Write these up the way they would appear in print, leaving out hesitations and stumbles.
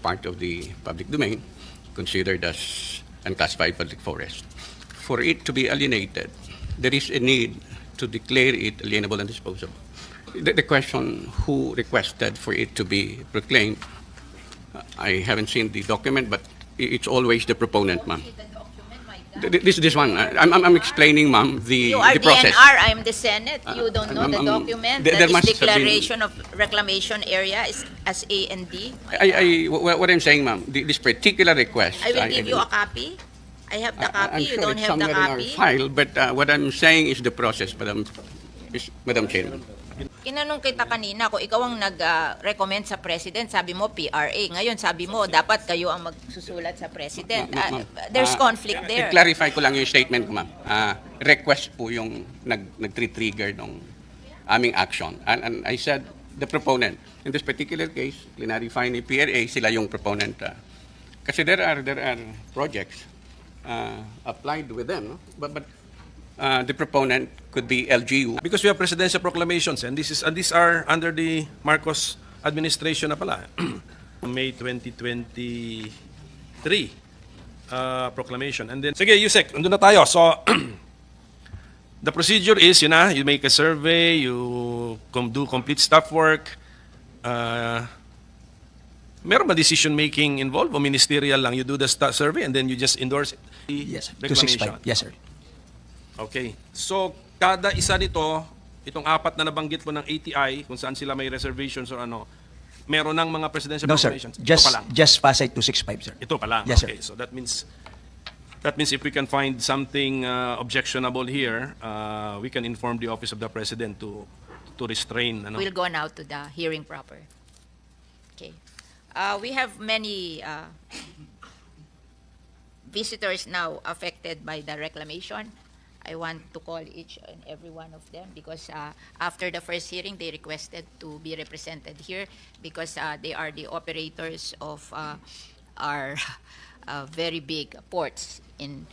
part of the public domain, considered as unclassified public forest. For it to be alienated, there is a need to declare it alienable and disposable. The question who requested for it to be proclaimed, I haven't seen the document, but it's always the proponent, ma'am. This one, I'm explaining, ma'am, You are the process. DNR, I'm the Senate. You don't know the document. there That must is have been- declaration of reclamation area is as A and D. What I'm saying, ma'am, this particular request. I will give you a copy. I have the copy. I'm You sure don't it's have the somewhere in our copy. file, but what I'm saying is the process, Madam Chairman. Kinanong kita kanina kung ikaw ang nag-recommend sa President, sabi mo PRA. Ngayon sabi mo dapat kayo ang magsusulat sa President. There's conflict there. I-clarify ko lang yung statement ko, ma'am. Request po yung nag-trigger ng aming action. And I said, the proponent. In this particular case, clarify ni PRA, sila yung proponent. Kasi there are projects applied with them, no? But the proponent could be LGU. Because we have presidential proclamations and these are under the Marcos administration na pala. May 2023 proclamation. And then, sige, Yusek, nandun na tayo. So, the procedure is, you make a survey, you do complete staff work. Meron ba decision making involved o ministerial lang? You do the survey and then you just endorse it? Yes, Reclamation. 265. Yes, sir. Okay. So, kada isa nito, itong apat na nabanggit mo ng ATI, kung saan sila may reservations or ano, meron ng mga presidential No, sir. proclamations. Ito Just, pa lang. just Pasay 265, sir. Ito pa lang. Yes, sir. Okay. So that means if we can find something objectionable here, we can inform the Office of the President to restrain. Ano? We'll go now to the hearing proper. Okay. We have many visitors now affected by the reclamation. I want to call each and every one of them because after the first hearing, they requested to be represented here because they are the operators of our very big ports in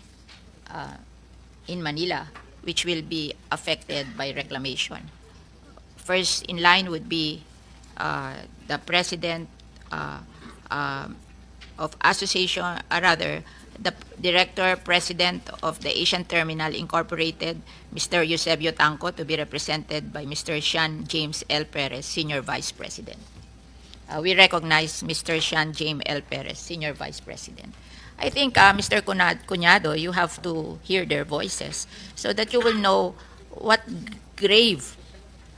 Manila, which will be affected by reclamation. First in line would be the president of association, the Director President of the Asian Terminal Incorporated, Mr. Eusebio Tanco, to be represented by Mr. Sean James L. Perez, Senior Vice President. We recognize Mr. Sean James L. Perez, Senior Vice President. I think, Mr. Cañado, you have to hear their voices so that you will know what grave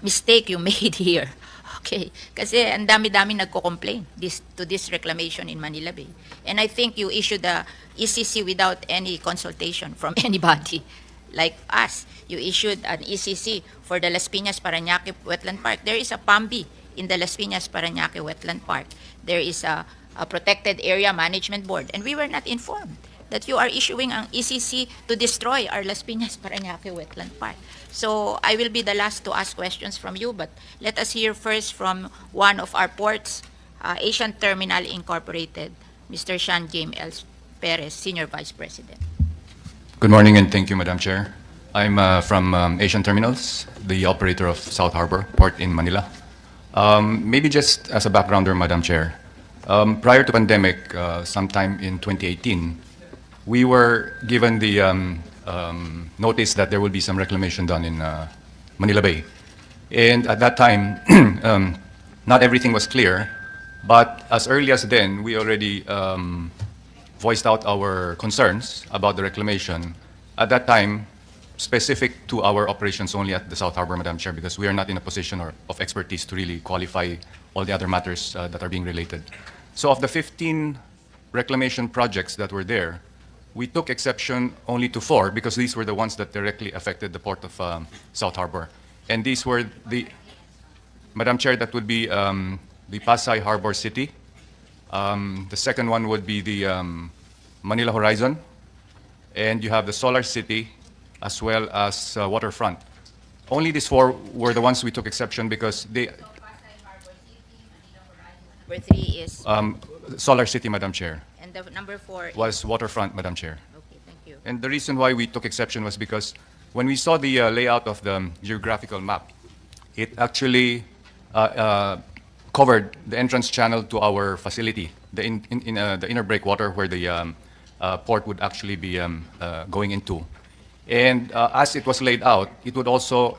mistake you made here. Okay, kasi ang dami-dami nagko-complain to this reclamation in Manila Bay. And I think you issued the ECC without any consultation from anybody like us. You issued an ECC for the Las Piñas Parañaque Wetland Park. There is a PAMBI in the Las Piñas Parañaque Wetland Park. There is a Protected Area Management Board. And we were not informed that you are issuing an ECC to destroy our Las Piñas Parañaque Wetland Park. So I will be the last to ask questions from you, but let us hear first from one of our ports, Asian Terminal Incorporated, Mr. Sean James L. Perez, Senior Vice President. Good morning and thank you, Madam Chair. I'm from Asian Terminals, the operator of South Harbor Port in Manila. Maybe just as a backgrounder, Madam Chair, prior to pandemic, sometime in 2018, we were given the notice that there will be some reclamation done in Manila Bay. And at that time, not everything was clear, but as early as then, we already voiced out our concerns about the reclamation. At that time, specific to our operations only at the South Harbor, Madam Chair, because we are not in a position of expertise to really qualify all the other matters that are being related. So of the 15 reclamation projects that were there, we took exception only to 4 because these were the ones that directly affected the port of South Harbor. And these were Madam Chair, that would be the Pasay Harbor City. The second one would be the Manila Horizon. And you have the Solar City as well as Waterfront. Only these 4 were the ones we took exception because they... Number 3 is, Solar City, Madam Chair, and the number 4 is, was Waterfront, Madam Chair. okay, thank you. And the reason why we took exception was because when we saw the layout of the geographical map, it actually covered the entrance channel to our facility, the the inner breakwater where the port would actually be going into. And as it was laid out, it would also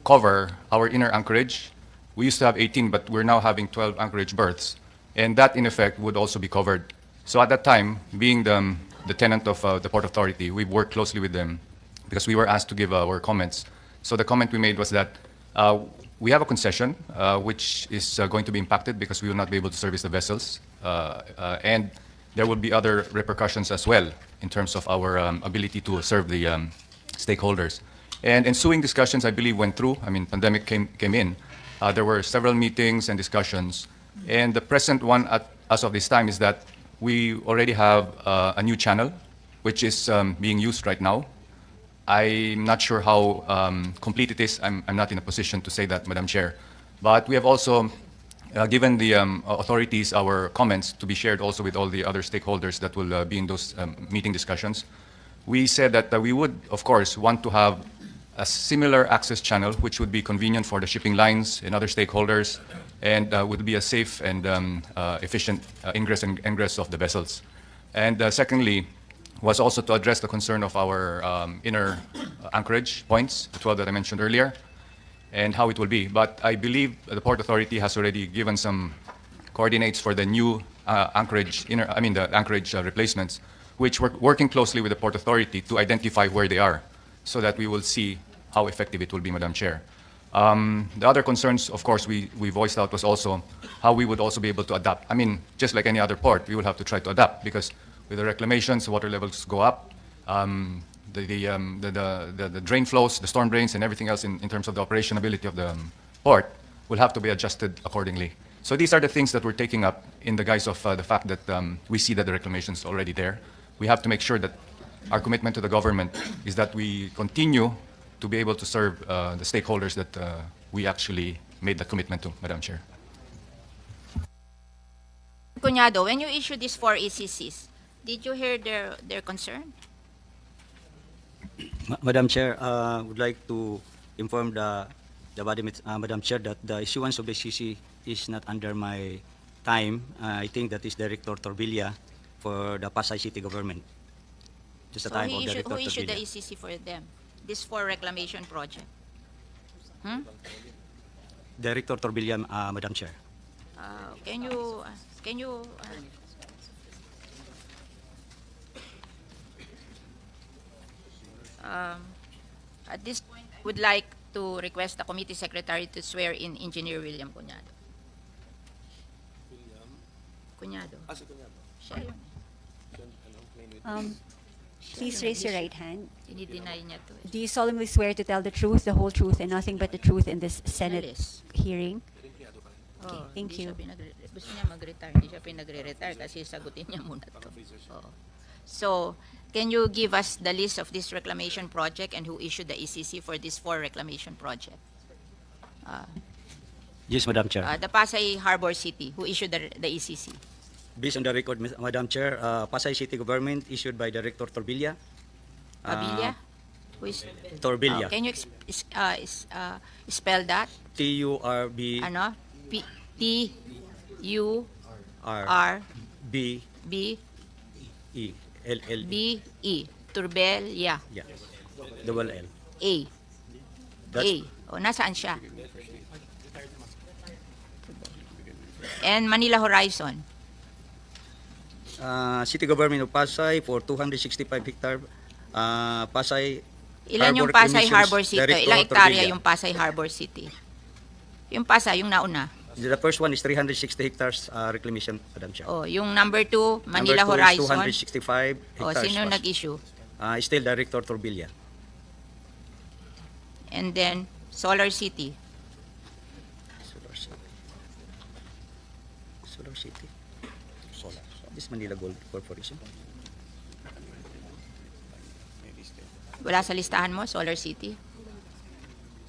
cover our inner anchorage. We used to have 18, but we're now having 12 anchorage berths. And that, in effect, would also be covered. So at that time, being the tenant of the Port Authority, we worked closely with them because we were asked to give our comments. So the comment we made was that we have a concession, which is going to be impacted because we will not be able to service the vessels. And there will be other repercussions as well in terms of our ability to serve the stakeholders. And ensuing discussions, I believe, went through. I mean, pandemic came in. There were several meetings and discussions. And the present one, as of this time, is that we already have a new channel, which is being used right now. I'm not sure how complete it is. I'm not in a position to say that, Madam Chair. But we have also given the authorities our comments to be shared also with all the other stakeholders that will be in those meeting discussions. We said that we would, of course, want to have a similar access channel, which would be convenient for the shipping lines and other stakeholders, and would be a safe and efficient ingress and egress of the vessels. And secondly, was also to address the concern of our inner anchorage points, the 12 that I mentioned earlier, and how it will be. But I believe the Port Authority has already given some coordinates for the new anchorage, the anchorage replacements, which we're working closely with the Port Authority to identify where they are, so that we will see how effective it will be, Madam Chair. The other concerns, of course, we voiced out was also how we would also be able to adapt. I mean, just like any other port, we will have to try to adapt because with the reclamations, water levels go up. The drain flows, the storm drains, and everything else in terms of the operationability of the port will have to be adjusted accordingly. So these are the things that we're taking up in the guise of the fact that we see that the reclamation is already there. We have to make sure that our commitment to the government is that we continue to be able to serve the stakeholders that we actually made the commitment to, Madam Chair. Cañado, when you issued these 4 ECCs, did you hear their concern? Madam Chair, would like to inform the body, Madam Chair, that the issuance of the CC is not under my time. I think that is Director Torbilla for the Pasay City government. Just the So time of Director who issued the Torbilla. ECC for them? This 4 reclamation project? Director Torbilla, Madam Chair. Can you at this point, would like to request the committee secretary to swear in Engineer William Cañado. Cañado. Siya yun. Please raise your right hand. Dinideny niya to. Do you solemnly swear to tell the truth, the whole truth, and nothing but the truth in this Senate Analyst. hearing? Oh, thank hindi you. siya gusto niya mag-retire. Hindi siya pinagre-retire kasi sagutin niya muna to. Oh. So, can you give us the list of this reclamation project and who issued the ECC for this 4 reclamation project? Yes, Madam Chair. The Pasay Harbor City, who issued the ECC? Based on the record, Madam Chair, Pasay City government issued by Director Torbilla. Pabilia? Who is? Torbilla. Can you spell that? T-U-R-B. Ano? T-U-R-B-E. L-L-E. Turbelia. Yeah. Double L. A. That's- A. O, nasaan siya? And Manila Horizon. City government of Pasay for 265 hectare. Pasay Ilan yung Harbor Pasay Emissions Harbor City? Director Ilang hektarya Torbilla. yung Pasay Harbor City? Yung Pasay, yung nauna. The first one is 360 hectares reclamation, Madam Chair. Oh, yung number 2, Manila Number two is Horizon. 265 Oh, hectares. sino nag-issue? Still Director Torbilla. And then, Solar City. Solar City. Solar City. Solar. This Manila Gold Corporation. Wala sa listahan mo, Solar City?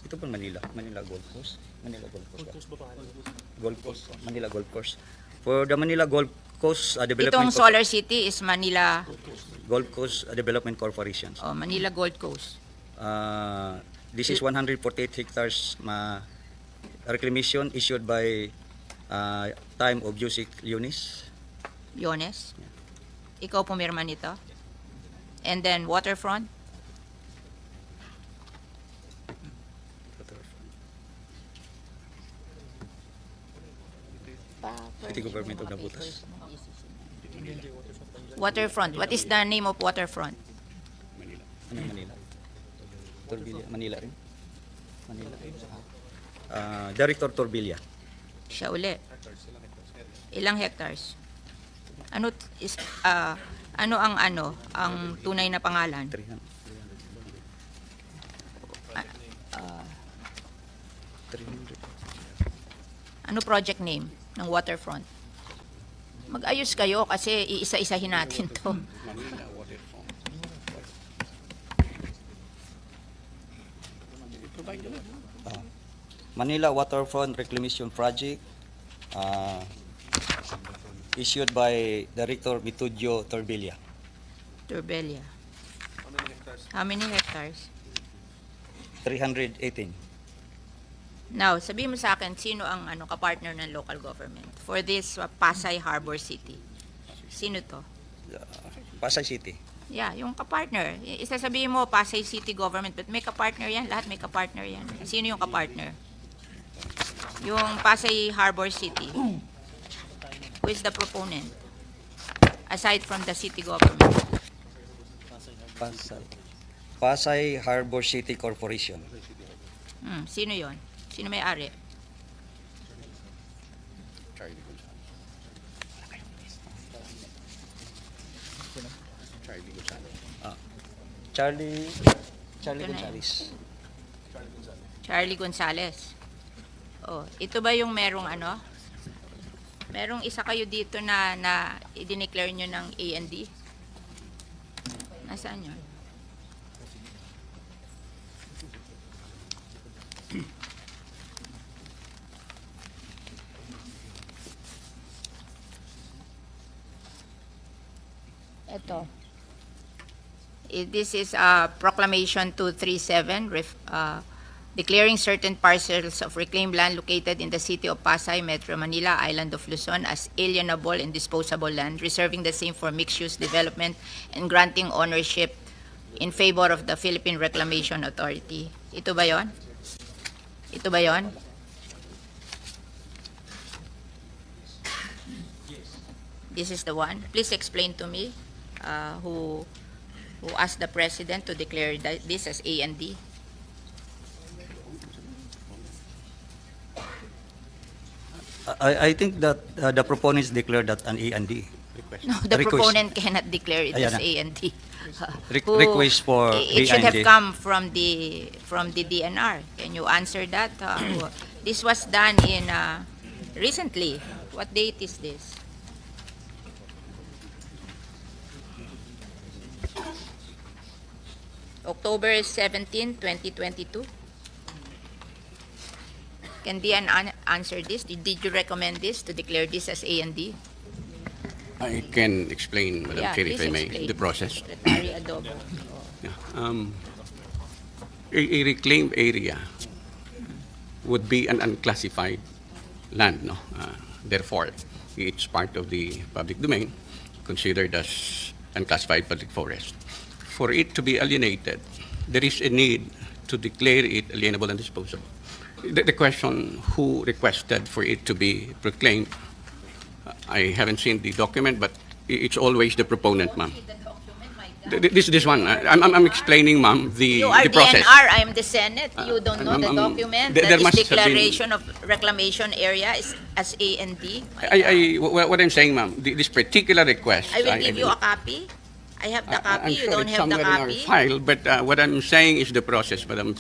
Ito po Manila. Manila Gold Coast. Manila Gold Coast. Gold Coast. Manila Gold Coast. For the Manila Gold Coast Development Itong Solar City is Manila, Gold Coast Development Corporation. oh, Manila Gold Coast. This is 148 hectares reclamation issued by Time of Yusik Yunis. Yones? Ikaw pumirma nito? And then waterfront? City Government of Nabutas. Waterfront. What is the name of waterfront? Ano Manila? Torbilla, Manila rin? Manila. Director Torbilla. Siya uli. Ilang hectares? Ano is ang tunay na pangalan? 300. 300. Ano project name ng waterfront? Mag-ayos kayo kasi iisa-isahin natin to. Manila Waterfront Reclamation Project, issued by Director Vitudyo Torbilla. Turbella. How many hectares? 318. Now, sabihin mo sa akin, sino ang kapartner ng local government for this Pasay Harbor City? Sino to? Pasay City. Yeah, yung kapartner. Isasabihin mo, Pasay City Government, but may kapartner yan. Lahat may kapartner yan. Sino yung kapartner? Yung Pasay Harbor City. Who is the proponent? Aside from the city government. Pasay Harbor City Corporation. Sino yon? Sino may-ari? Charlie Ito na yun. Gonzales. Charlie Gonzales. Oh, ito ba yung merong Merong isa kayo dito na i-declare nyo ng A&D? Nasaan yun? Ito. This is Proclamation 237, declaring certain parcels of reclaimed land located in the city of Pasay, Metro Manila, Island of Luzon as alienable and disposable land, reserving the same for mixed-use development and granting ownership in favor of the Philippine Reclamation Authority. Ito ba yon? Ito ba yon? This is the one. Please explain to me who asked the President to declare this as A&D. I think that the proponents declared that an A&D. No, the Request. proponent cannot declare it Ayan as na. A&D. Request for It should have A&D. come from the DNR. Can you answer that? This was done in recently. What date is this? October 17, 2022. Can DNR answer this? Did you recommend this to declare this as A&D? I can explain, Madam Chair, if please I may, explain. the process. Secretary Adobo. Yeah. A reclaimed area would be an unclassified land, no? Therefore, it's part of the public domain, considered as unclassified public forest. For it to be alienated, there is a need to declare it alienable and disposable. The question who requested for it to be proclaimed, I haven't seen the document, but it's always the proponent, ma'am. This one, I'm explaining, ma'am, You are the process. DNR, I'm the Senate. You don't know the document. there That is must have been- declaration of reclamation area is as A&D. What I'm saying, ma'am, this particular request. I will give you a copy. I have the copy. I'm You sure don't it's have the somewhere in our copy. file, but what I'm saying is the process, Madam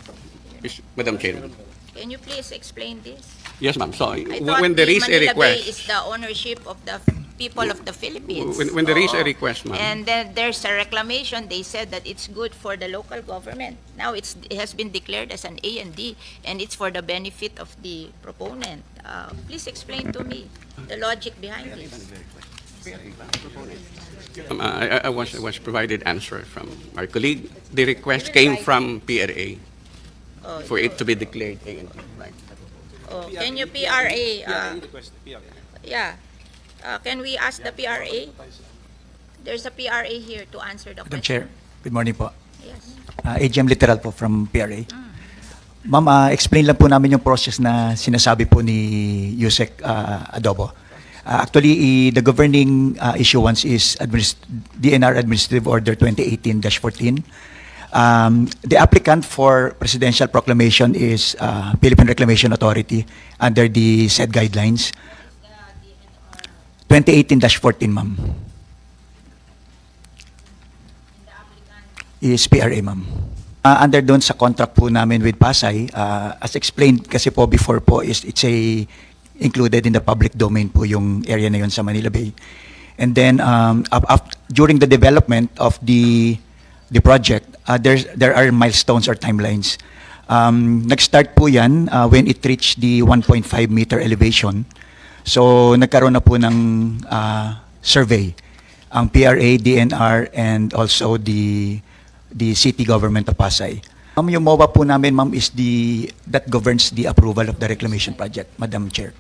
Chairman. Can you please explain this? Yes, ma'am. So I thought when there the is a Manila Bay is request, the ownership of the people of the Philippines. when there is a Oo. request, ma'am. And then there's a reclamation. They said that it's good for the local government. Now it has been declared as an A&D, and it's for the benefit of the proponent. Please explain to me the logic behind this. I was provided answer from our colleague. The request came from PRA Oh, for it to be declared A&D. Right. Oh, can you PRA? Yeah. Can we ask the PRA? There's a PRA here to answer the Madam question. Chair, good morning po. Yes. AGM Literal po from PRA. Ma'am, explain lang po namin yung process na sinasabi po ni Yusek Adobo. Actually, the governing issuance is DNR Administrative Order 2018-14. The applicant for presidential proclamation is Philippine Reclamation Authority under the said guidelines. 2018-14, ma'am. Is PRA, ma'am. Under doon sa contract po namin with Pasay, as explained kasi po before po, is it's included in the public domain po yung area na yun sa Manila Bay. And then during the development of the project, there are milestones or timelines. Nag-start po yan when it reached the 1.5 meter elevation. So nagkaroon na po ng survey ang PRA, DNR, and also the city government of Pasay. Yung MOA po namin, ma'am, is that governs the approval of the reclamation project, Madam Chair.